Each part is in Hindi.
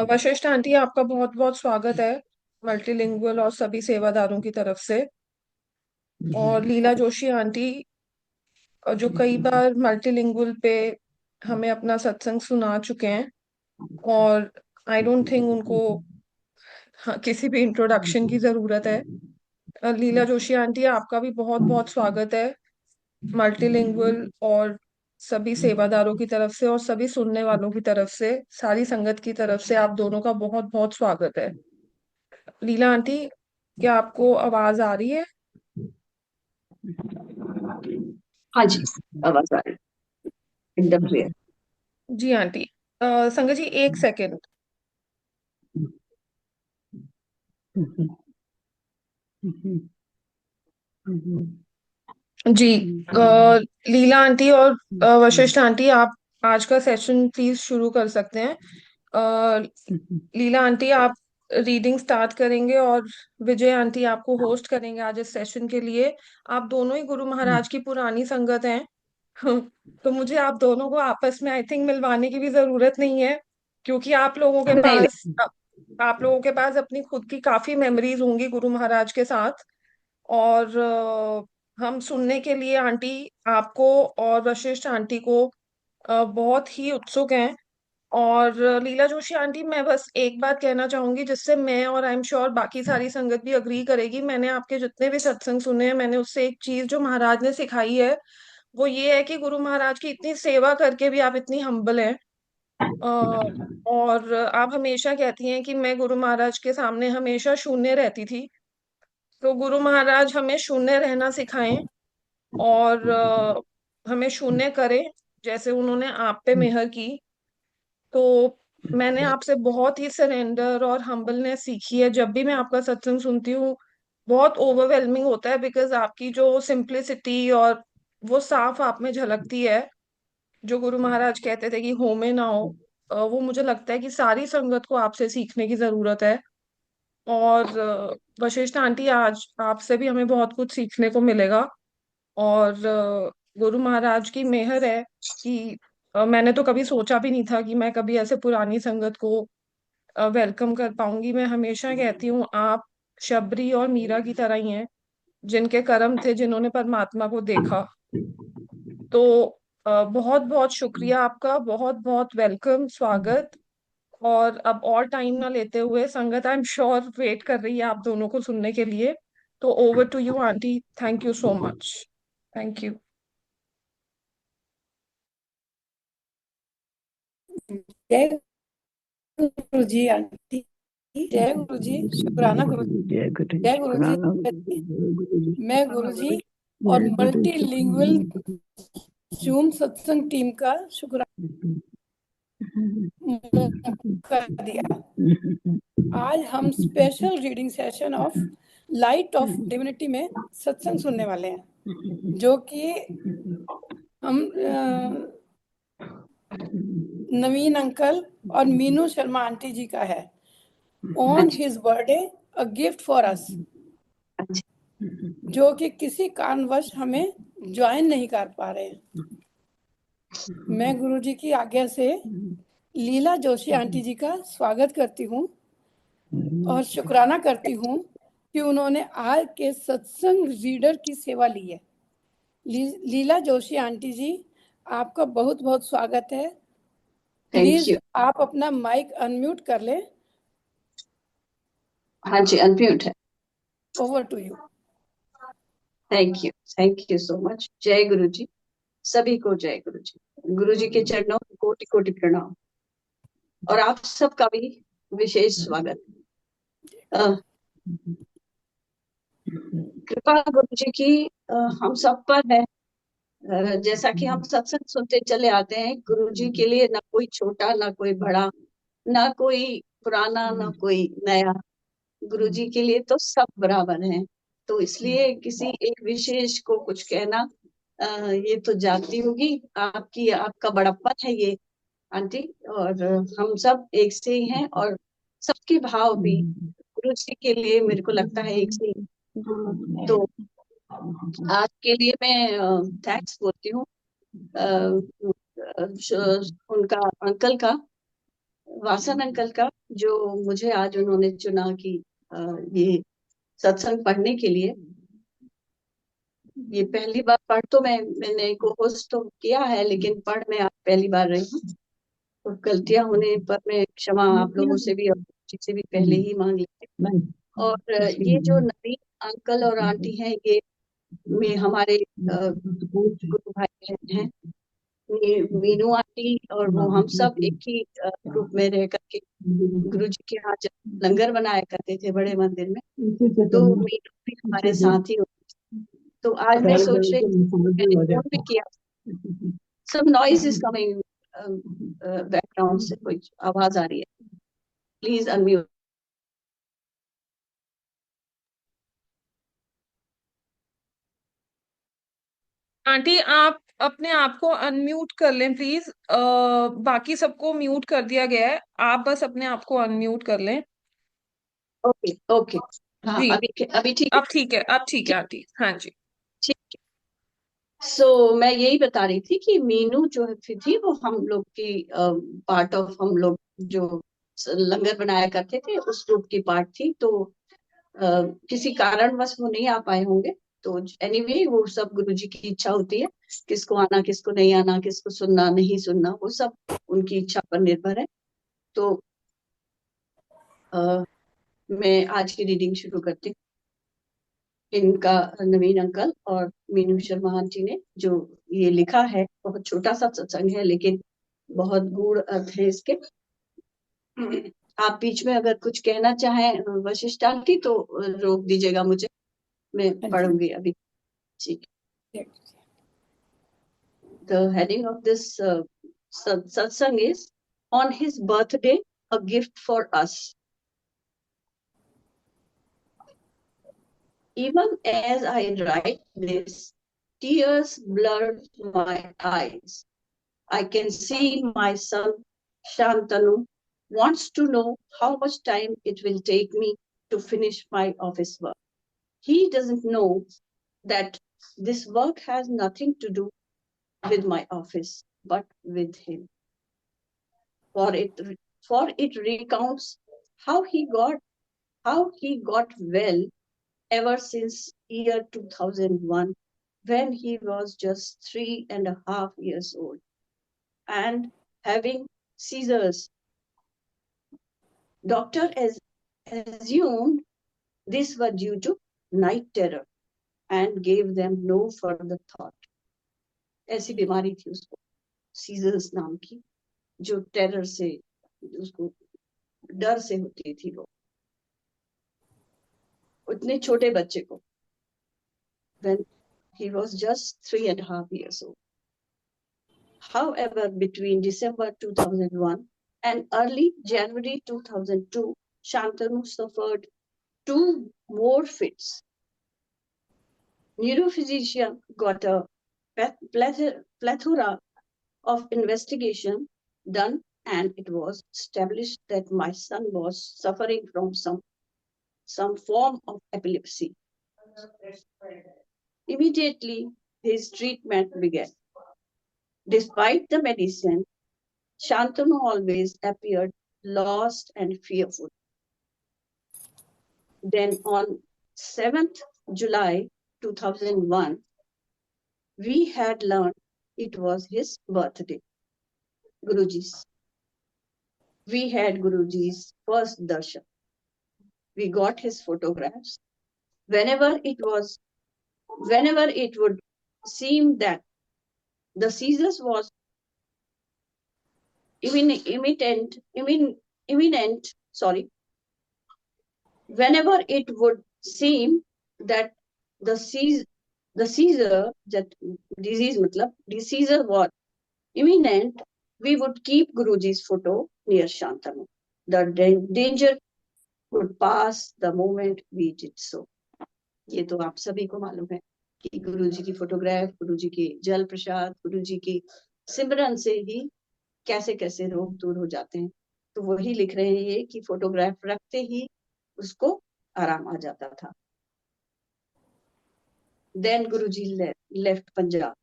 वशिष्ठ आंटी, आपका बहुत बहुत स्वागत है मल्टीलिंगुअल और सभी सेवादारों की तरफ से। और लीला जोशी आंटी, जो कई बार मल्टीलिंगुअल पे हमें अपना सत्संग सुना चुके हैं, और आई डोंट थिंक उनको किसी भी इंट्रोडक्शन की जरूरत है। लीला जोशी आंटी, आपका भी बहुत बहुत स्वागत है मल्टीलिंगुअल और सभी सेवादारों की तरफ से और सभी सुनने वालों की तरफ से, सारी संगत की तरफ से आप दोनों का बहुत बहुत स्वागत है। लीला आंटी, क्या आपको आवाज आ रही है? हाँ जी, आवाज आ रही है, एकदम क्लियर। जी आंटी। संगत जी, एक सेकंड। जी। लीला आंटी और वशिष्ठ आंटी, आप आज का सेशन प्लीज शुरू कर सकते हैं। अ, लीला आंटी, आप रीडिंग स्टार्ट करेंगे और विजय आंटी आपको होस्ट करेंगे आज इस सेशन के लिए। आप दोनों ही गुरु महाराज की पुरानी संगत हैं। तो मुझे आप दोनों को आपस में आई थिंक मिलवाने की भी जरूरत नहीं है, क्योंकि नहीं नहीं। आप लोगों के पास अपनी खुद की काफी मेमोरीज होंगी गुरु महाराज के साथ। और हम सुनने के लिए आंटी आपको और वशिष्ठ आंटी को बहुत ही उत्सुक हैं। और लीला जोशी आंटी, मैं बस एक बात कहना चाहूंगी जिससे मैं और आई एम श्योर बाकी सारी संगत भी अग्री करेगी। मैंने आपके जितने भी सत्संग सुने हैं, मैंने उससे एक चीज जो महाराज ने सिखाई है वो ये है कि गुरु महाराज की इतनी सेवा करके भी आप इतनी हम्बल हैं। और आप हमेशा कहती हैं कि मैं गुरु महाराज के सामने हमेशा शून्य रहती थी। तो गुरु महाराज हमें शून्य रहना सिखाएं और हमें शून्य करें, जैसे उन्होंने आप पे मेहर की। तो मैंने आपसे बहुत ही सरेंडर और हम्बलनेस सीखी है। जब भी मैं आपका सत्संग सुनती हूँ बहुत ओवरवेलमिंग होता है, बिकॉज आपकी जो सिंप्लिसिटी और वो साफ आप में झलकती है। जो गुरु महाराज कहते थे कि हो में ना हो, वो मुझे लगता है कि सारी संगत को आपसे सीखने की जरूरत है। और वशिष्ठ आंटी, आज आपसे भी हमें बहुत कुछ सीखने को मिलेगा। और गुरु महाराज की मेहर है कि मैंने तो कभी सोचा भी नहीं था कि मैं कभी ऐसे पुरानी संगत को वेलकम कर पाऊंगी। मैं हमेशा कहती हूँ आप शबरी और मीरा की तरह ही हैं, जिनके कर्म थे, जिन्होंने परमात्मा को देखा। तो बहुत बहुत शुक्रिया आपका, बहुत बहुत वेलकम, स्वागत। और अब और टाइम ना लेते हुए, संगत आई एम श्योर वेट कर रही है आप दोनों को सुनने के लिए। तो over to you aunty, thank you so much. Thank you. जय गुरु जी आंटी। जय गुरु जी, शुक्राना गुरु। जय गुरु जय गुरु जी। शुक्राना गुरु जी। मैं गुरु जी और जय गुरु मल्टीलिंगुअल जूम सत्संग टीम का कर दिया। आज हम special reading session of light of divinity में सत्संग सुनने वाले हैं, जो कि हम नवीन अंकल और मीनू शर्मा आंटी जी का है। On his birthday a gift for us, जो कि किसी कारणवश हमें ज्वाइन नहीं कर पा रहे हैं। मैं गुरु जी की आज्ञा से लीला जोशी आंटी जी का स्वागत करती हूँ और शुक्राना करती हूँ कि उन्होंने आज के सत्संग रीडर की सेवा ली है। लीला जोशी आंटी जी, आपका बहुत बहुत स्वागत है। Thank please you. आप अपना माइक अनम्यूट कर लें। हाँ जी, अनम्यूट है। Over to you. Thank you so much. जय गुरु जी। सभी को जय गुरु जी। गुरु जी के चरणों में कोटि कोटि प्रणाम। और आप सबका भी विशेष स्वागत। अ, कृपा गुरु जी की हम सब पर है। जैसा कि हम सत्संग सुनते चले आते हैं, गुरु जी के लिए ना कोई छोटा ना कोई बड़ा, ना कोई पुराना ना कोई नया। गुरु जी के लिए तो सब बराबर हैं। तो इसलिए किसी एक विशेष को कुछ कहना ये तो जाती होगी आपकी, आपका बड़प्पन है ये आंटी। और हम सब एक से ही हैं, और सबके भाव भी गुरु जी के लिए मेरे को लगता है एक से ही। तो आज के लिए मैं थैंक्स बोलती हूँ उनका अंकल का, वासन अंकल का, जो मुझे आज उन्होंने चुना कि ये सत्संग पढ़ने के लिए। ये पहली बार पढ़ तो मैंने को होस्ट तो किया है, लेकिन पढ़ मैं आज पहली बार रही हूँ, तो गलतियां होने पर मैं क्षमा आप लोगों से भी और जी से भी पहले ही मांग लेती हूँ। और ये जो नवीन अंकल और आंटी हैं, ये में हमारे गुरु भाई बहन हैं। मीनू आंटी और वो हम सब एक ही ग्रुप में रह करके गुरु जी के यहाँ जब लंगर बनाया करते थे बड़े मंदिर में, तो मीनू भी हमारे साथ ही होती थी। तो आज मैं सोच रही थी, मैंने फोन भी किया, सब नॉइज इज कमिंग बैकग्राउंड से, कोई आवाज आ रही है, प्लीज अनम्यूट। आंटी आप अपने आप को अनम्यूट कर लें प्लीज। बाकी सबको म्यूट कर दिया गया है, आप बस अपने आप को अनम्यूट कर लें। ओके ओके, हाँ जी अभी ठीक है। अब ठीक है, अब ठीक है आंटी, हाँ जी। ठीक। सो मैं यही बता रही थी कि मीनू जो थी वो हम लोग की पार्ट ऑफ, हम लोग जो लंगर बनाया करते थे उस ग्रुप की पार्ट थी। तो किसी कारणवश वो नहीं आ पाए होंगे। तो एनीवे वो सब गुरुजी की इच्छा होती है, किसको आना किसको नहीं आना, किसको सुनना नहीं सुनना, वो सब उनकी इच्छा पर निर्भर है। तो मैं आज की रीडिंग शुरू करती हूँ। इनका नवीन अंकल और मीनू शर्मा आंटी ने जो ये लिखा है, बहुत छोटा सा सत्संग है लेकिन बहुत गूढ़ अर्थ है इसके। आप बीच में अगर कुछ कहना चाहें वशिष्ठ आंटी तो रोक दीजिएगा मुझे, मैं हाँ जी। पढ़ूंगी अभी। ठीक। The heading of this satsang is On His Birthday, a Gift for Us. Even as I write this, tears blur my eyes. I can see my son Shantanu wants to know how much time it will take me to finish my office work. He doesn't know that this work has nothing to do with my office, but with him. For it recounts how he got well ever since year 2001, when he was just 3.5 years old and having seizures. Doctor assumed these were due to night terror and gave them no further thought. ऐसी बीमारी थी उसको, सीजर्स नाम की, जो टेरर से, उसको डर से होती थी। वो उतने छोटे बच्चे को, when he was just 3.5 years old. However, between December 2001 and early January 2002, Shantanu suffered 2 more fits. Neurophysician got a plethora of investigation done, and it was established that my son was suffering from some form of epilepsy. Immediately, his treatment began. Despite the medicine, Shantanu always appeared lost and fearful. Then on 7th July 2001, we had learned it was his birthday. Guruji's. We had Guruji's first darshan. We got his photographs. Whenever it would seem that the seizures was imminent, whenever it would seem that the seizure, that disease was imminent, we would keep Guruji's photo near Shantanu. The danger would pass the moment we did so. ये तो आप सभी को मालूम है कि गुरुजी की फोटोग्राफ, गुरुजी की जल प्रसाद, गुरुजी की सिमरन से ही कैसे कैसे रोग दूर हो जाते हैं। तो वही लिख रहे हैं ये कि फोटोग्राफ रखते ही उसको आराम आ जाता था। Then Guruji left Punjab.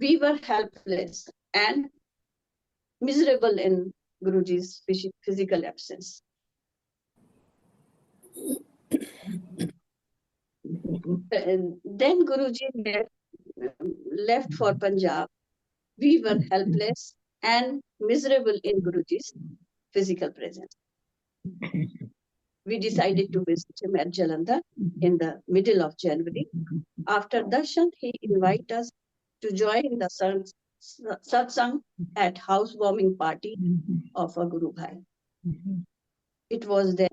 We were helpless and miserable in Guruji's physical absence. And then Guruji left for Punjab. We were helpless and miserable in Guruji's physical presence. We decided to visit him at Jalandhar in the middle of January. After darshan, he invited us to join the satsang at housewarming party of a Guru Bhai. It was then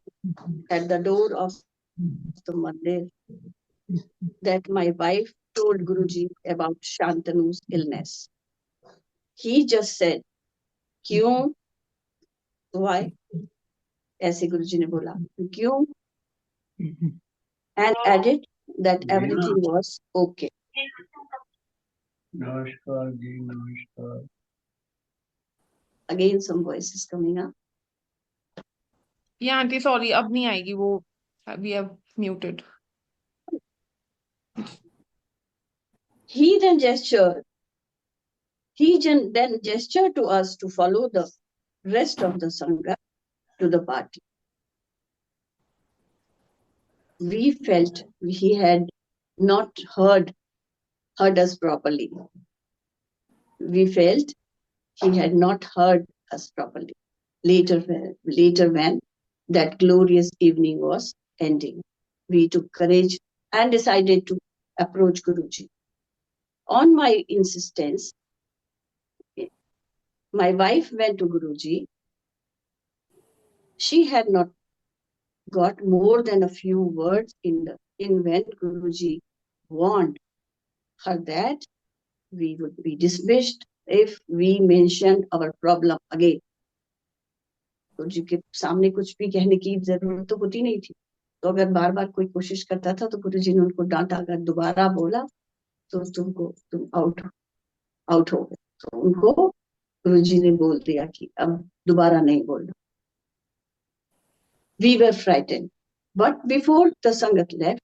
at the door of the mandir that my wife told Guruji about Shantanu's illness. He just said, "Kyun? Why?" ऐसे गुरुजी ने बोला, "क्यों?" and added that everything was okay. नमस्कार जी, नमस्कार। Again some voices coming up. Yeah, auntie, sorry, अब नहीं आएगी वो, we have muted. He then gestured to us to follow the rest of the Sangha to the party. We felt he had not heard us properly. We felt he had not heard us properly. Later when that glorious evening was ending, we took courage and decided to approach Guruji. On my insistence, my wife went to Guruji. She had not got more than a few words in when Guruji warned her that we would be dismissed if we mentioned our problem again. गुरुजी के सामने कुछ भी कहने की जरूरत तो होती नहीं थी, तो अगर बार बार कोई कोशिश करता था तो गुरुजी ने उनको डांटा, अगर दोबारा बोला तो तुम आउट हो गए। तो उनको गुरुजी ने बोल दिया कि अब दोबारा नहीं बोलना। We were frightened, but before the Sangat left,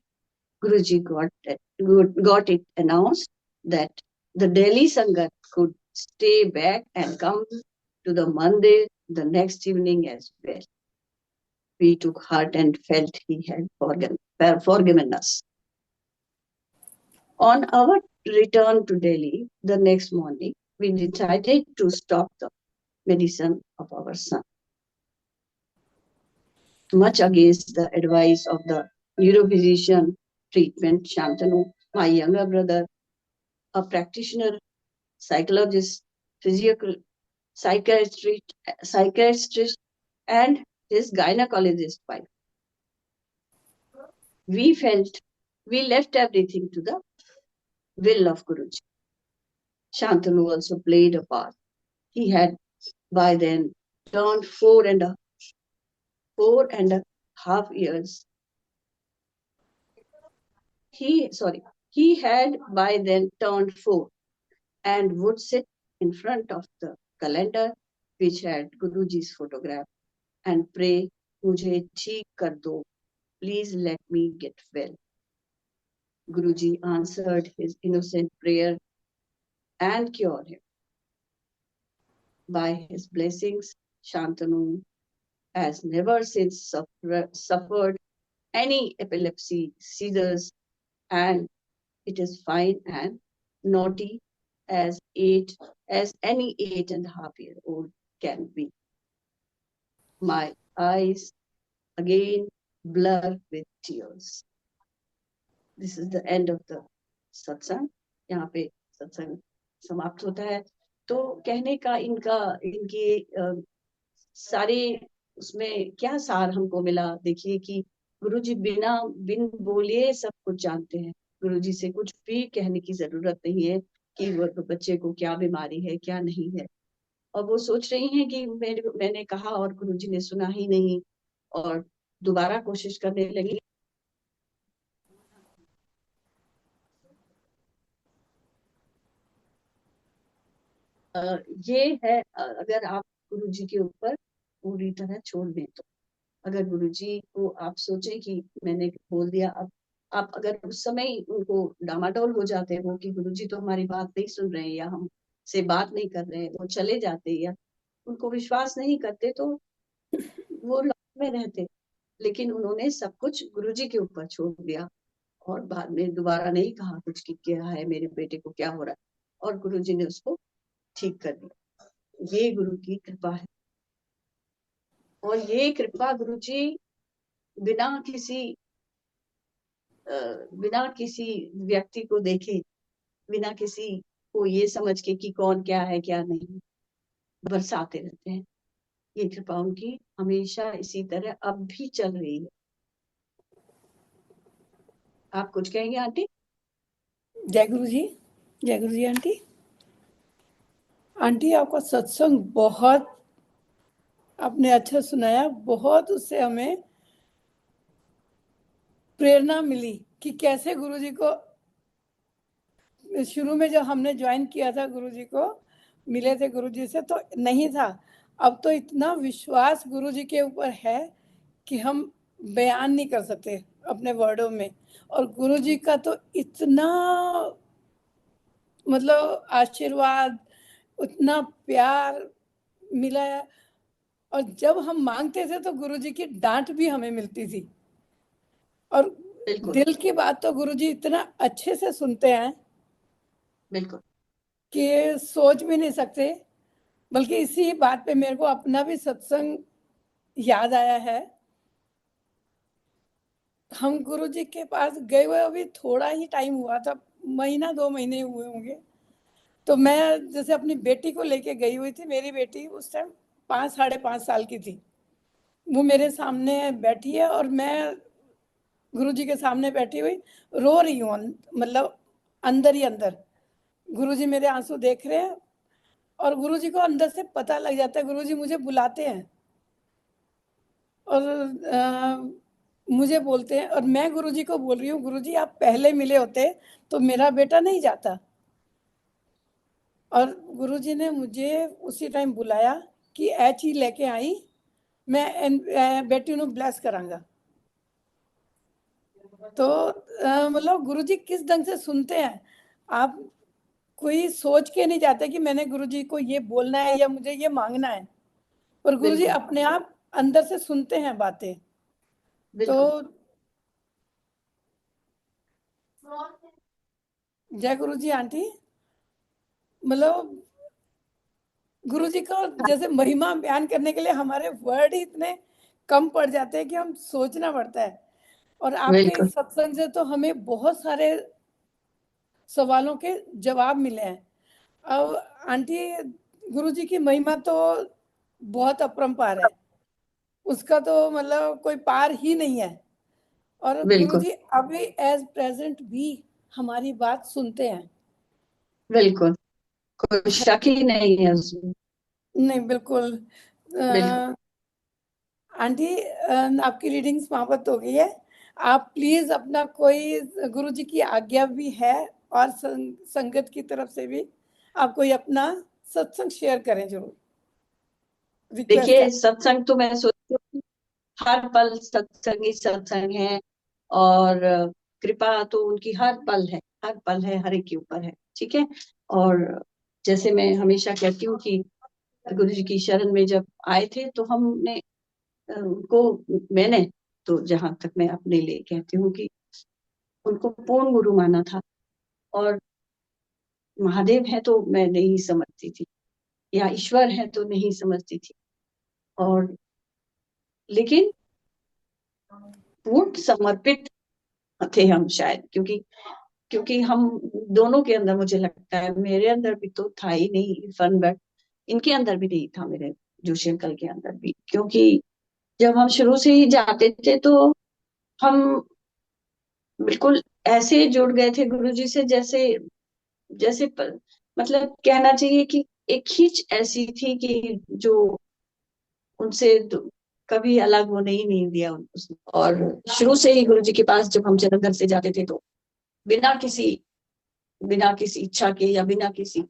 Guruji got it announced that the Delhi Sangat could stay back and come to the mandir the next evening as well. We took heart and felt he had forgiven us. On our return to Delhi the next morning, we decided to stop the medicine of our son. Much against the advice of the neurophysician treatment, Shantanu, my younger brother, a practitioner, psychologist, psychiatrist, and his gynecologist wife. We left everything to the will of Guruji. Shantanu also played a part. He had by then turned 4.5 years. He had by then turned 4 and would sit in front of the calendar which had Guruji's photograph and pray, "Mujhe theek kar do, please let me get well." Guruji answered his innocent prayer and cured him. By his blessings, Shantanu has never since suffered any epilepsy seizures, and it is fine and naughty as any 8.5-year-old can be. My eyes again blur with tears. This is the end of the satsang. यहाँ पे सत्संग समाप्त होता है। तो कहने का इनके सारे उसमें क्या सार हमको मिला, देखिए कि गुरुजी बिन बोले सब कुछ जानते हैं। गुरुजी से कुछ भी कहने की जरूरत नहीं है कि वो बच्चे को क्या बीमारी है क्या नहीं है, और वो सोच रही हैं कि मैंने कहा और गुरुजी ने सुना ही नहीं और दोबारा कोशिश करने लगी। ये है, अगर आप गुरुजी के ऊपर पूरी तरह छोड़ दें तो। अगर गुरुजी को आप सोचें कि मैंने बोल दिया, अब आप अगर उस समय उनको डामाडोल हो जाते हो कि गुरुजी तो हमारी बात नहीं सुन रहे हैं या हम से बात नहीं कर रहे हैं, वो चले जाते या उनको विश्वास नहीं करते तो वो लॉक में रहते। लेकिन उन्होंने सब कुछ गुरुजी के ऊपर छोड़ दिया और बाद में दोबारा नहीं कहा कुछ कि क्या है, मेरे बेटे को क्या हो रहा है, और गुरुजी ने उसको ठीक कर दिया। ये गुरु की कृपा है। और ये कृपा गुरुजी बिना किसी बिना किसी व्यक्ति को देखे, बिना किसी को ये समझ के कि कौन क्या है क्या नहीं, बरसाते रहते हैं। ये कृपा उनकी हमेशा इसी तरह अब भी चल रही है। आप कुछ कहेंगे आंटी? जय गुरु जी। जय गुरु जी आंटी। आंटी आपका सत्संग बहुत आपने अच्छा सुनाया, बहुत उससे हमें प्रेरणा मिली कि कैसे गुरुजी को शुरू में जब हमने ज्वाइन किया था, गुरुजी को मिले थे गुरुजी से तो नहीं था, अब तो इतना विश्वास गुरुजी के ऊपर है कि हम बयान नहीं कर सकते अपने वर्डों में। और गुरुजी का तो इतना मतलब आशीर्वाद, उतना प्यार मिला है। और जब हम मांगते थे तो गुरुजी की डांट भी हमें मिलती थी। और बिल्कुल दिल की बात तो गुरुजी इतना अच्छे से सुनते हैं बिल्कुल। कि सोच भी नहीं सकते। बल्कि इसी बात पे मेरे को अपना भी सत्संग याद आया है। हम गुरुजी के पास गए हुए अभी थोड़ा ही टाइम हुआ था, महीना 2 महीने हुए होंगे। तो मैं जैसे अपनी बेटी को लेके गई हुई थी, मेरी बेटी उस टाइम 5 साढ़े 5 साल की थी। वो मेरे सामने बैठी है और मैं गुरुजी के सामने बैठी हुई रो रही हूँ, मतलब अंदर ही अंदर। गुरुजी मेरे आंसू देख रहे हैं और गुरुजी को अंदर से पता लग जाता है, गुरुजी मुझे बुलाते हैं और मुझे बोलते हैं। और मैं गुरुजी को बोल रही हूँ, गुरुजी आप पहले मिले होते तो मेरा बेटा नहीं जाता। और गुरुजी ने मुझे उसी टाइम बुलाया कि ए चीज लेके आई, मैं बेटी ਨੂੰ ब्लेस करांगा। तो मतलब गुरुजी किस ढंग से सुनते हैं। आप कोई सोच के नहीं जाते कि मैंने गुरुजी को ये बोलना है या मुझे ये मांगना है, पर गुरुजी बिल्कुल अपने आप अंदर से सुनते हैं बातें। तो बिल्कुल। जय गुरु जी आंटी। मतलब गुरु जी का जैसे महिमा बयान करने के लिए हमारे वर्ड ही इतने कम पड़ जाते हैं कि हम सोचना पड़ता है। और आपके बिल्कुल इस सत्संग से तो हमें बहुत सारे सवालों के जवाब मिले हैं। अब आंटी, गुरु जी की महिमा तो बहुत अपरंपार है, उसका तो मतलब कोई पार ही नहीं है। और गुरु बिल्कुल जी अभी एज प्रेजेंट भी हमारी बात सुनते हैं। बिल्कुल। कोई शक ही नहीं है उसमें। नहीं बिल्कुल। बिल्कुल। आंटी आपकी रीडिंग समाप्त हो गई है। आप प्लीज अपना कोई गुरु जी की आज्ञा भी है और संगत की तरफ से भी आप कोई अपना सत्संग शेयर करें जरूर, रिक्वेस्ट है। देखिए सत्संग तो मैं सोचती हूँ हर पल सत्संग ही सत्संग है। और कृपा तो उनकी हर पल है, हर पल है, हर एक के ऊपर है। ठीक है। और जैसे मैं हमेशा कहती हूँ कि गुरु जी की शरण में जब आए थे तो हमने उनको, मैंने तो जहां तक मैं अपने लिए कहती हूँ कि उनको पूर्ण गुरु माना था। और महादेव है तो मैं नहीं समझती थी, या ईश्वर है तो नहीं समझती थी। और लेकिन पूर्ण समर्पित थे हम शायद, क्योंकि क्योंकि हम दोनों के अंदर, मुझे लगता है मेरे अंदर भी तो था ही नहीं फन, बट इनके अंदर भी नहीं था, मेरे जोशी अंकल के अंदर भी। क्योंकि जब हम शुरू से ही जाते थे तो हम बिल्कुल ऐसे जुड़ गए थे गुरुजी से, जैसे जैसे मतलब कहना चाहिए कि एक खींच ऐसी थी कि जो उनसे कभी अलग वो नहीं दिया उसने। और शुरू से ही गुरुजी के पास जब हम जलंधर से जाते थे तो बिना किसी इच्छा के या बिना किसी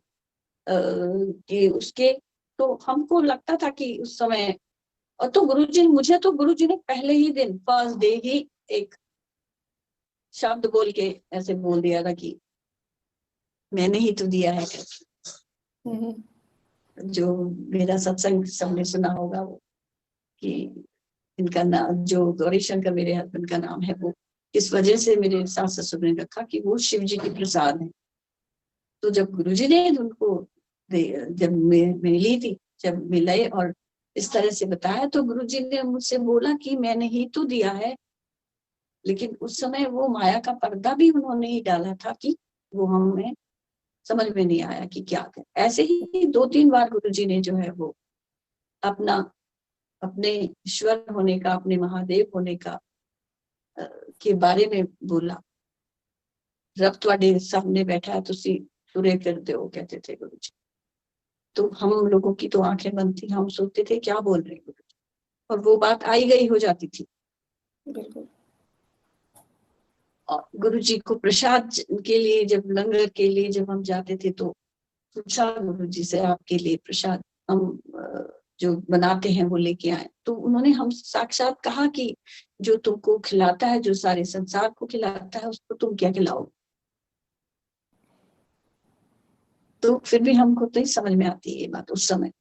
कि उसके, तो हमको लगता था कि उस समय, और तो गुरुजी ने पहले ही दिन, फर्स्ट डे ही एक शब्द बोल के ऐसे बोल दिया था कि मैंने ही तो दिया है। जो मेरा सत्संग सबने सुना होगा वो, कि इनका नाम, जो गौरी शंकर मेरे हस्बैंड का नाम है, वो इस वजह से मेरे सास ससुर ने रखा कि वो शिव जी के प्रसाद है। तो जब गुरुजी ने उनको जब मिली थी, जब मिले और इस तरह से बताया, तो गुरुजी ने मुझसे बोला कि मैंने ही तो दिया है, लेकिन उस समय वो माया का पर्दा भी उन्होंने ही डाला था कि वो हमें समझ में नहीं आया कि क्या है। ऐसे ही 2-3 बार गुरुजी ने जो है वो अपना, अपने ईश्वर होने का, अपने महादेव होने का के बारे में बोला। रब ਤੁਹਾਡੇ सामने बैठा है, तुसी तुरे फिरते हो, कहते थे गुरुजी। तो हम लोगों की तो आंखें बंद थी, हम सोचते थे क्या बोल रहे हैं गुरुजी, और वो बात आई गई हो जाती थी। बिल्कुल। और गुरुजी को प्रसाद के लिए, जब लंगर के लिए जब हम जाते थे, तो पूछा गुरुजी से, आपके लिए प्रसाद हम जो बनाते हैं वो लेके आए। तो उन्होंने हम साक्षात कहा कि जो तुमको खिलाता है, जो सारे संसार को खिलाता है, उसको तुम क्या खिलाओ। तो फिर भी हमको तो ही समझ में आती है ये बात उस समय,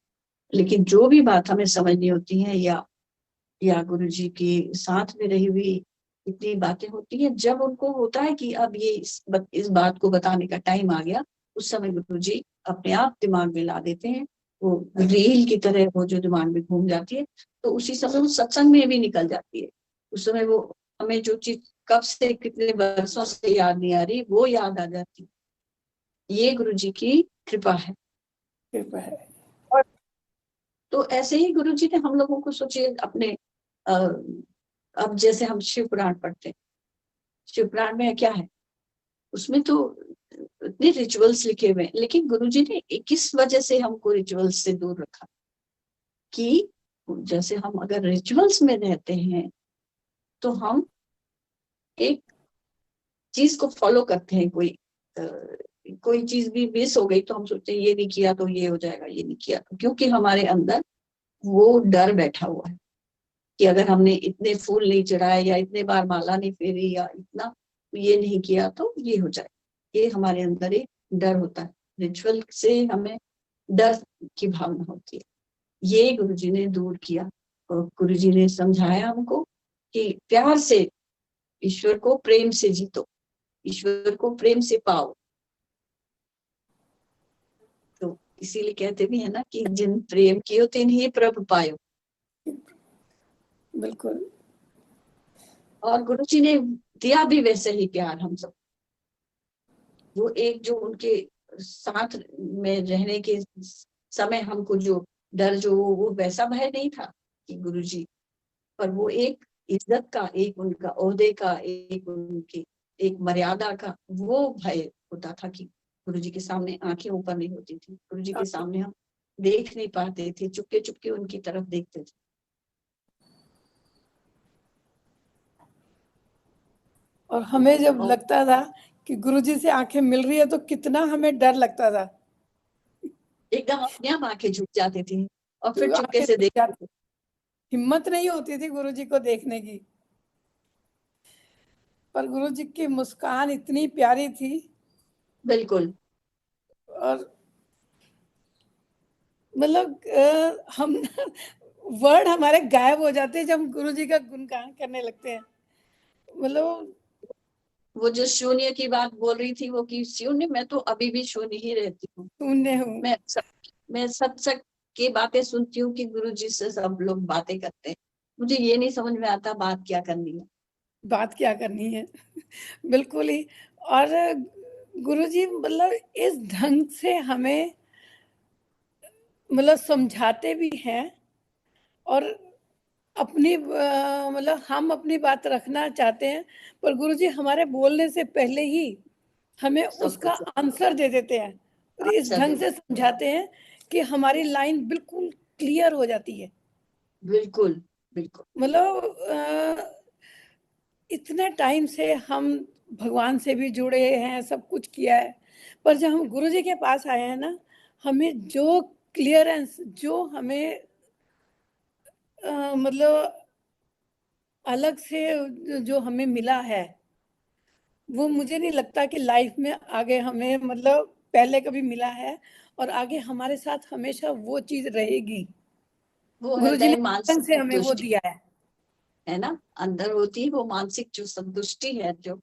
लेकिन जो भी बात हमें समझनी होती है, या गुरुजी के साथ में रही हुई इतनी बातें होती है, जब उनको होता है कि अब ये इस बात को बताने का टाइम आ गया, उस समय गुरुजी अपने आप दिमाग में ला देते हैं। वो रील की तरह वो जो दिमाग में घूम जाती है, तो उसी समय वो सत्संग में भी निकल जाती है। उस समय वो हमें जो चीज कब से कितने वर्षों से याद नहीं आ रही, वो याद आ जाती है। ये गुरुजी की कृपा है। कृपा है। और तो ऐसे ही गुरुजी ने हम लोगों को, सोचिए अपने अब जैसे हम शिव पुराण पढ़ते हैं, शिव पुराण में क्या है, उसमें तो इतने रिचुअल्स लिखे हुए हैं, लेकिन गुरुजी ने किस वजह से हमको रिचुअल्स से दूर रखा, कि जैसे हम अगर रिचुअल्स में रहते हैं तो हम एक चीज को फॉलो करते हैं। कोई चीज भी मिस हो गई तो हम सोचते हैं ये नहीं किया तो ये हो जाएगा, ये नहीं किया तो, क्योंकि हमारे अंदर वो डर बैठा हुआ है कि अगर हमने इतने फूल नहीं चढ़ाए, या इतने बार माला नहीं फेरी, या इतना ये नहीं किया तो ये हो जाए। ये हमारे अंदर एक डर होता है, रिचुअल से हमें डर की भावना होती है। ये गुरुजी ने दूर किया, और गुरुजी ने समझाया हमको कि प्यार से ईश्वर को प्रेम से जीतो, ईश्वर को प्रेम से पाओ। तो इसीलिए कहते भी है ना कि जिन प्रेम कियो तिन ही प्रभु पायो। बिल्कुल। और गुरुजी ने दिया भी वैसे ही प्यार हम सब। वो एक जो उनके साथ में रहने के समय हमको जो डर, जो वो वैसा भय नहीं था कि गुरुजी, पर वो एक इज्जत का, एक उनका ओहदे का, एक उनकी एक मर्यादा का वो भय होता था कि गुरुजी के सामने आंखें ऊपर नहीं होती थी, गुरुजी के सामने हम देख नहीं पाते थे, चुपके चुपके उनकी तरफ देखते थे। और हमें जब और लगता था कि गुरुजी से आंखें मिल रही है तो कितना हमें डर लगता था। एकदम अपने आप आंखें झुक जाती थी, और फिर तो चुपके आंखें से झुक देखते जाती, थे। हिम्मत नहीं होती थी गुरुजी को देखने की। पर गुरुजी की मुस्कान इतनी प्यारी थी, बिल्कुल। और मतलब हम वर्ड हमारे गायब हो जाते हैं जब हम गुरुजी का गुणगान करने लगते हैं। मतलब वो जो शून्य की बात बोल रही थी, वो कि शून्य, मैं तो अभी भी शून्य ही रहती हूँ। शून्य हूँ। मैं सब की बातें सुनती हूँ कि गुरुजी से सब लोग बातें करते हैं, मुझे ये नहीं समझ में आता बात क्या करनी है। बात क्या करनी है। बिल्कुल ही। और गुरुजी मतलब इस ढंग से हमें मतलब समझाते भी हैं, और अपनी मतलब हम अपनी बात रखना चाहते हैं, पर गुरुजी हमारे बोलने से पहले ही हमें सब उसका कुछ आंसर दे देते हैं, और इस आंसर दे ढंग दो। से समझाते हैं कि हमारी लाइन बिल्कुल क्लियर हो जाती है। बिल्कुल बिल्कुल। मतलब इतने टाइम से हम भगवान से भी जुड़े हैं, सब कुछ किया है, पर जब हम गुरुजी के पास आए हैं ना, हमें जो क्लियरेंस, जो हमें मतलब अलग से जो हमें मिला है, वो मुझे नहीं लगता कि लाइफ में आगे हमें मतलब पहले कभी मिला है। और आगे हमारे साथ हमेशा वो चीज रहेगी। वो है गुरुजी ने दया ढंग मानसिक से हमें वो संतुष्टि, दिया है ना, अंदर होती है वो मानसिक जो संतुष्टि है, जो वो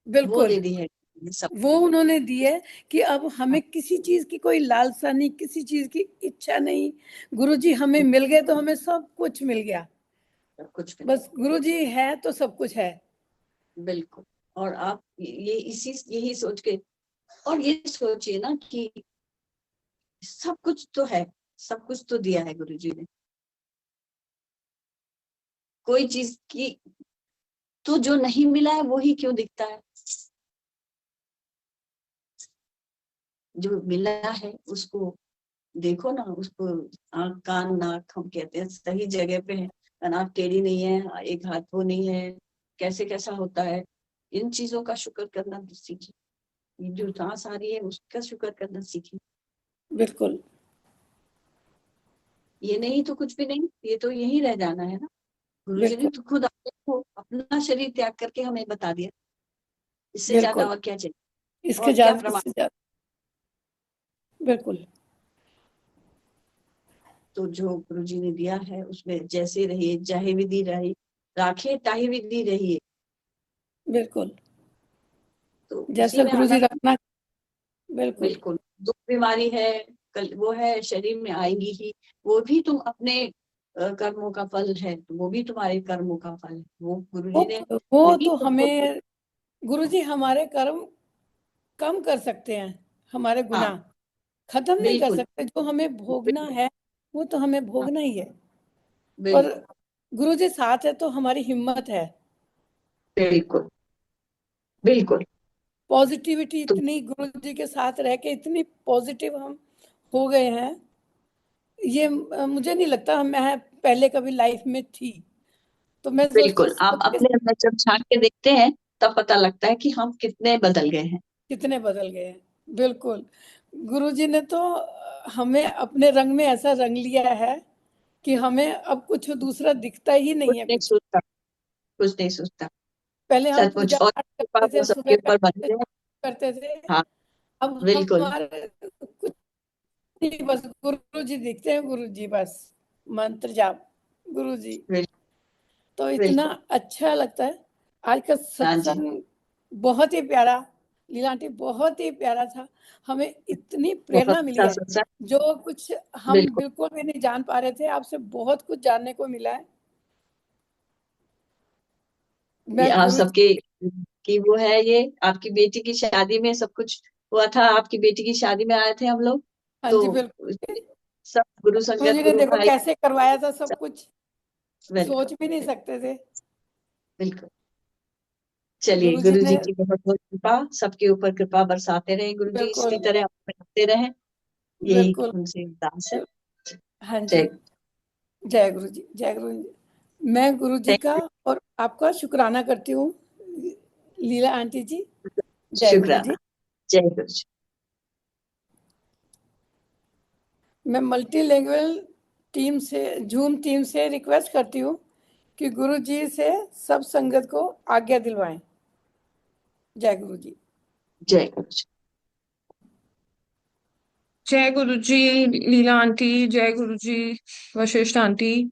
बिल्कुल दे दी है ये सब। वो उन्होंने दी है कि अब हमें किसी चीज की कोई लालसा नहीं, किसी चीज की इच्छा नहीं। गुरुजी हमें मिल गए तो हमें सब कुछ मिल गया। सब कुछ मिल, बस गुरुजी है तो सब कुछ है। बिल्कुल। और आप ये इसी यही सोच के, और ये सोचिए ना कि सब कुछ तो है, सब कुछ तो दिया है गुरुजी ने, कोई चीज की तो जो नहीं मिला है वो ही क्यों दिखता है, जो मिला है उसको देखो ना, उसको आँख कान नाक हम कहते हैं सही जगह पे है, नाक टेढ़ी नहीं है, एक हाथ वो नहीं है, कैसे कैसा होता है, इन चीजों का शुक्र करना सीखिए। ये जो सांस आ रही है उसका शुक्र करना सीखिए। बिल्कुल ये नहीं तो कुछ भी नहीं, ये तो यही रह जाना है ना। गुरुजी ने बिल्कुल तो खुद आपको अपना शरीर त्याग करके हमें बता दिया, इससे ज्यादा बिल्कुल और क्या चाहिए, इसके और क्या ज्यादा प्रमाण। इससे ज्यादा बिल्कुल तो जो गुरुजी ने दिया है उसमें जैसे रहिए, चाहे विधि रही राखे ताहि विधि रहिए, बिल्कुल तो उसी जैसा में गुरुजी आनंद। रखना। बिल्कुल बिल्कुल, दुख बीमारी है, कल वो है शरीर में आएगी ही, वो भी तुम अपने कर्मों का फल है, तो वो भी तुम्हारे कर्मों का फल है, वो वो गुरुजी ने वो नहीं तो तुमको। हमें गुरुजी हमारे कर्म कम कर सकते हैं, हमारे हाँ, गुनाह खत्म नहीं कर बिल्कुल। सकते। जो हमें भोगना बिल्कुल, है वो तो हमें हाँ, भोगना ही है। और बिल्कुल। गुरुजी साथ है तो हमारी हिम्मत है। बिल्कुल, बिल्कुल। पॉजिटिविटी तो इतनी गुरुजी के साथ रह के इतनी पॉजिटिव हम हो गए हैं। ये मुझे नहीं लगता मैं पहले कभी लाइफ में थी। तो मैं सोच बिल्कुल, आप सोच के अपने अंदर जब झांक के देखते हैं तब पता लगता है कि हम कितने बदल गए हैं। कितने बदल गए हैं। बिल्कुल गुरुजी ने तो हमें अपने रंग में ऐसा रंग लिया है कि हमें अब कुछ दूसरा दिखता ही कुछ नहीं है नहीं कुछ। सोचता, कुछ नहीं सोचता। पहले हम पूजा सचमुच, और पाठ कृपा करते वो थे, सबके सुबह ऊपर करते बनते हैं। करते थे। हाँ, अब बिल्कुल। हमारे कुछ नहीं, बस गुरु जी दिखते हैं, गुरु जी बस मंत्र जाप, गुरु जी। बिल्कुल, तो इतना बिल्कुल। अच्छा लगता है। आज का हाँ जी, सत्संग बहुत ही प्यारा, लीला आंटी बहुत ही प्यारा था। हमें इतनी बहुत प्रेरणा मिली अच्छा है, सत्संग। जो कुछ हम बिल्कुल, बिल्कुल भी नहीं जान पा रहे थे, आपसे बहुत कुछ जानने को मिला है। ये मैं आप गुरु सबके की वो है, ये आपकी बेटी की शादी में सब कुछ हुआ था, आपकी बेटी की शादी में आए थे हम लोग, हाँ तो जी बिल्कुल। उसमें सब गुरु गुरु संगत जी ने गुरु देखो भाई कैसे करवाया था सब सब। कुछ, वेलकम। सोच भी नहीं सकते थे। बिल्कुल। चलिए, गुरु जी गुरु ने जी की बहुत बहुत कृपा, सबके ऊपर कृपा बरसाते रहे गुरु जी, बिल्कुल इसी तरह आप बनते रहे, यही बिल्कुल। उनसे अरदास है। हाँ जी, जय। जय गुरु जी, जय गुरु जी। मैं गुरु जी थैंक का यू। और आपका शुक्राना करती हूँ, लीला आंटी जी। जय गुरु जी। शुक्राना। जय गुरु जी। मैं मल्टी लैंग्वेज टीम से, जूम टीम से रिक्वेस्ट करती हूँ कि गुरु जी से सब संगत को आज्ञा दिलवाएं। जय गुरु जी। जय गुरु जी। जय गुरु जी लीला आंटी, जय गुरु जी वशिष्ठ आंटी।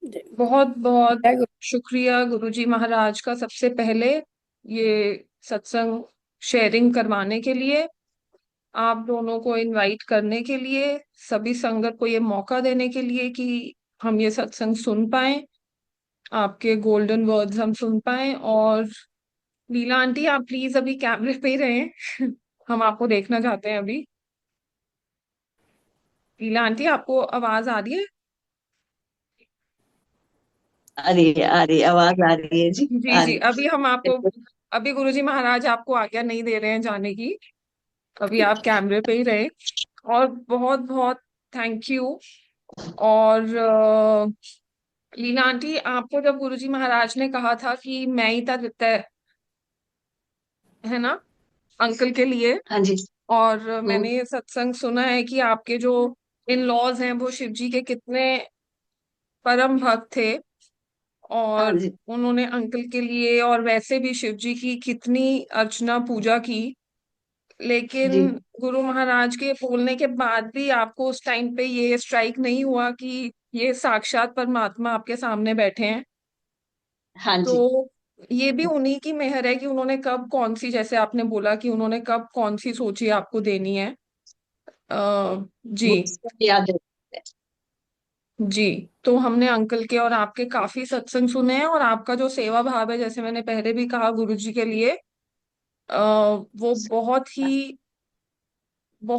जय बहुत बहुत जय गुरु। शुक्रिया गुरु जी महाराज का, सबसे पहले ये सत्संग शेयरिंग करवाने के लिए, आप दोनों को इनवाइट करने के लिए, सभी संगत को ये मौका देने के लिए कि हम ये सत्संग सुन पाए, आपके गोल्डन वर्ड्स हम सुन पाए। और लीला आंटी, आप प्लीज अभी कैमरे पे ही रहें हम आपको देखना चाहते हैं अभी। लीला आंटी, आपको आवाज आ रही है? आ रही आवाज आ रही है जी, जी आ जी, रही अभी हम आपको, है। अभी गुरुजी महाराज आपको आज्ञा नहीं दे रहे हैं जाने की, अभी आप कैमरे पे ही रहे। और बहुत बहुत थैंक यू। और लीना आंटी, आपको जब गुरुजी महाराज ने कहा था कि मैं ही था तय, है ना, अंकल के लिए, हाँ जी। और हम्म। मैंने ये सत्संग सुना है कि आपके जो इन लॉज हैं वो शिव जी के कितने परम भक्त थे, हाँ और जी। उन्होंने अंकल के लिए और वैसे भी शिव जी की कितनी अर्चना पूजा की। लेकिन जी। गुरु महाराज के बोलने के बाद भी आपको उस टाइम पे ये स्ट्राइक नहीं हुआ कि ये साक्षात परमात्मा आपके सामने बैठे हैं? हाँ जी। तो ये भी उन्हीं की मेहर है कि उन्होंने कब कौन सी, जैसे आपने बोला कि उन्होंने कब कौन सी सोची आपको देनी है। जी। वो सब याद है। जी। तो हमने अंकल के और आपके काफी सत्संग सुने हैं, और आपका जो सेवा भाव है, जैसे मैंने पहले भी कहा, गुरु जी के लिए वो बहुत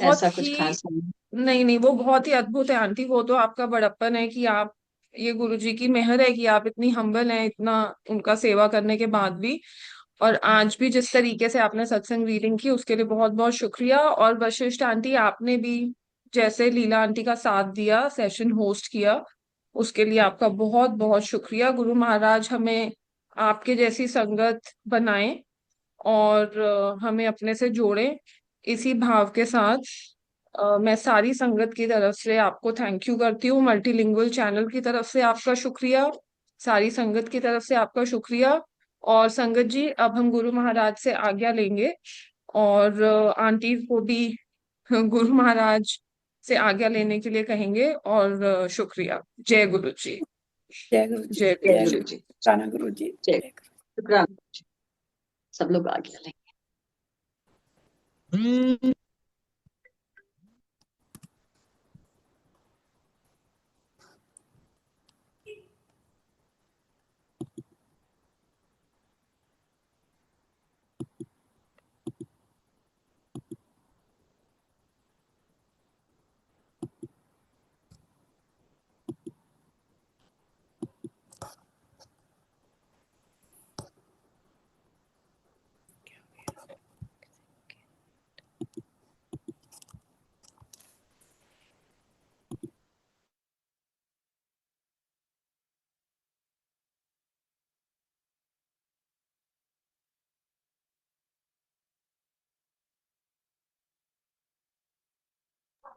ऐसा कुछ ही, खास नहीं। नहीं नहीं, वो बहुत ही अद्भुत है आंटी। वो तो आपका बड़प्पन है कि आप, ये गुरु जी की मेहर है कि आप इतनी हम्बल हैं, इतना उनका सेवा करने के बाद भी। और आज भी जिस तरीके से आपने सत्संग रीडिंग की, उसके लिए बहुत बहुत शुक्रिया। और वशिष्ठ आंटी, आपने भी जैसे लीला आंटी का साथ दिया, सेशन होस्ट किया, उसके लिए आपका बहुत बहुत शुक्रिया। गुरु महाराज हमें आपके जैसी संगत बनाए, और हमें अपने से जोड़े, इसी भाव के साथ। मैं सारी संगत की तरफ से आपको थैंक यू करती हूँ, मल्टीलिंगुअल चैनल की तरफ से आपका शुक्रिया, सारी संगत की तरफ से आपका शुक्रिया। और संगत जी, अब हम गुरु महाराज से आज्ञा लेंगे, और आंटी को भी गुरु महाराज से आज्ञा लेने के लिए कहेंगे। और शुक्रिया। जय गुरु जी। जय गुरु जी। जय जय गुरु जय जी। गुरु गुरु जी। राणा गुरु जी। जय जय गुरु। शुक्राना। सब लोग आगे लेंगे।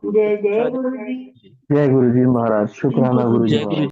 जय जय गुरु जी। जय गुरु जी महाराज, शुक्राना गुरु जी महाराज।